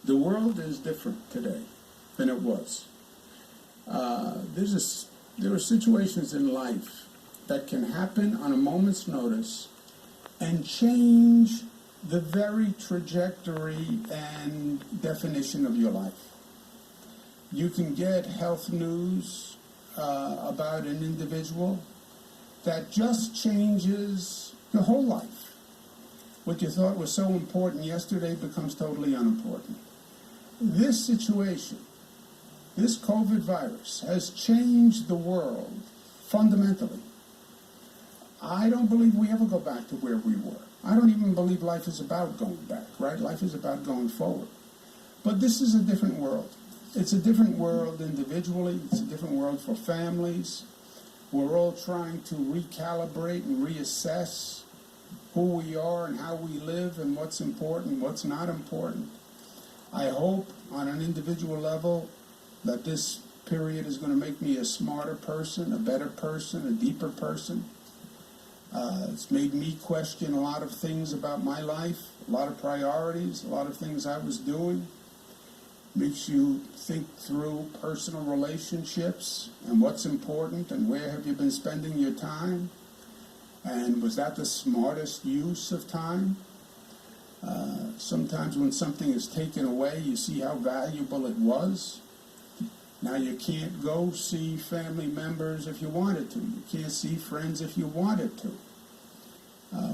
The world is different today than it was. There are situations in life that can happen on a moment's notice and change the very trajectory and definition of your life. You can get health news about an individual that just changes your whole life. What you thought was so important yesterday becomes totally unimportant. This situation, this COVID virus, has changed the world fundamentally. I don't believe we ever go back to where we were. I don't even believe life is about going back, right? Life is about going forward. But this is a different world. It's a different world individually. It's a different world for families. We're all trying to recalibrate and reassess who we are and how we live and what's important, what's not important. I hope on an individual level that this period is going to make me a smarter person, a better person, a deeper person. It's made me question a lot of things about my life, a lot of priorities, a lot of things I was doing. Makes you think through personal relationships and what's important and where have you been spending your time. And was that the smartest use of time? Sometimes when something is taken away, you see how valuable it was. Now you can't go see family members if you wanted to. You can't see friends if you wanted to.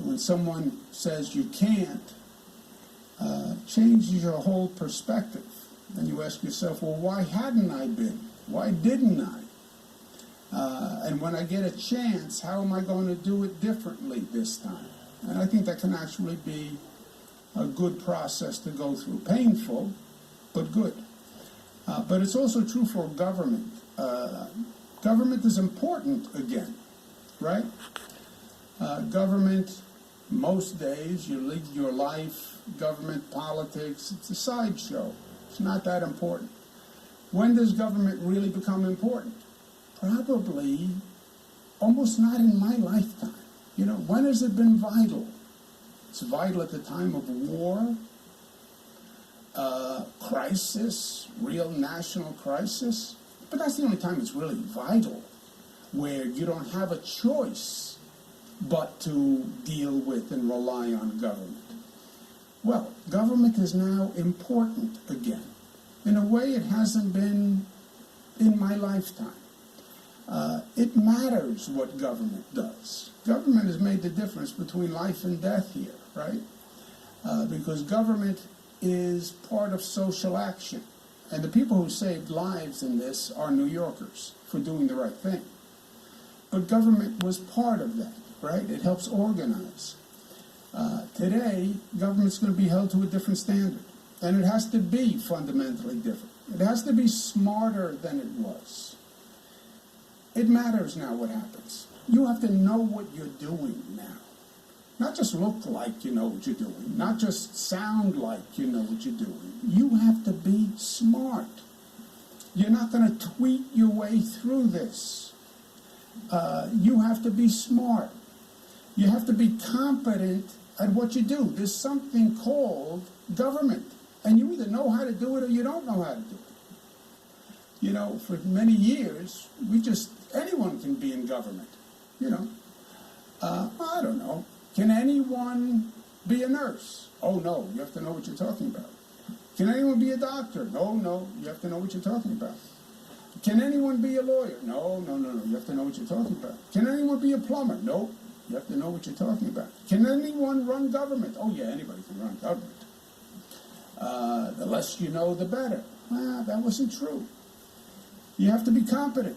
When someone says you can't, changes your whole perspective. And you ask yourself, well, why hadn't I been? Why didn't I? And when I get a chance, how am I going to do it differently this time? And I think that can actually be a good process to go through. Painful, but good. But it's also true for government. Government is important again, right? Government, most days, you lead your life, government, politics, it's a sideshow. It's not that important. When does government really become important? Probably almost not in my lifetime. You know, when has it been vital? It's vital at the time of war, crisis, real national crisis. But that's the only time it's really vital, where you don't have a choice but to deal with and rely on government. Well, government is now important again, in a way it hasn't been in my lifetime. It matters what government does. Government has made the difference between life and death here, right? Because government is part of social action. And the people who saved lives in this are New Yorkers for doing the right thing. But government was part of that, right? It helps organize. Today, government's going to be held to a different standard. And it has to be fundamentally different. It has to be smarter than it was. It matters now what happens. You have to know what you're doing now. Not just look like you know what you're doing. Not just sound like you know what you're doing. You have to be smart. You're not going to tweet your way through this. You have to be smart. You have to be competent at what you do. There's something called government. And you either know how to do it or you don't know how to do it. You know, for many years, anyone can be in government. You know, I don't know. Can anyone be a nurse? Oh, no, you have to know what you're talking about. Can anyone be a doctor? No, you have to know what you're talking about. Can anyone be a lawyer? No, you have to know what you're talking about. Can anyone be a plumber? No, you have to know what you're talking about. Can anyone run government? Oh, yeah, anybody can run government. The less you know, the better. That wasn't true. You have to be competent.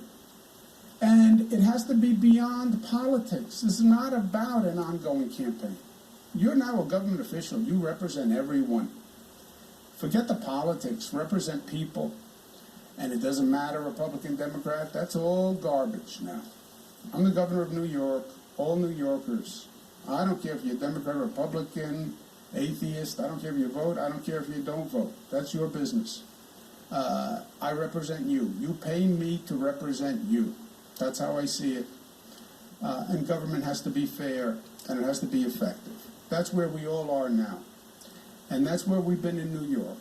And it has to be beyond politics. This is not about an ongoing campaign. You're now a government official. You represent everyone. Forget the politics. Represent people. And it doesn't matter, Republican, Democrat. That's all garbage now. I'm the governor of New York. All New Yorkers. I don't care if you're Democrat, Republican, atheist. I don't care if you vote. I don't care if you don't vote. That's your business. I represent you. You pay me to represent you. That's how I see it. And government has to be fair, and it has to be effective. That's where we all are now. And that's where we've been in New York.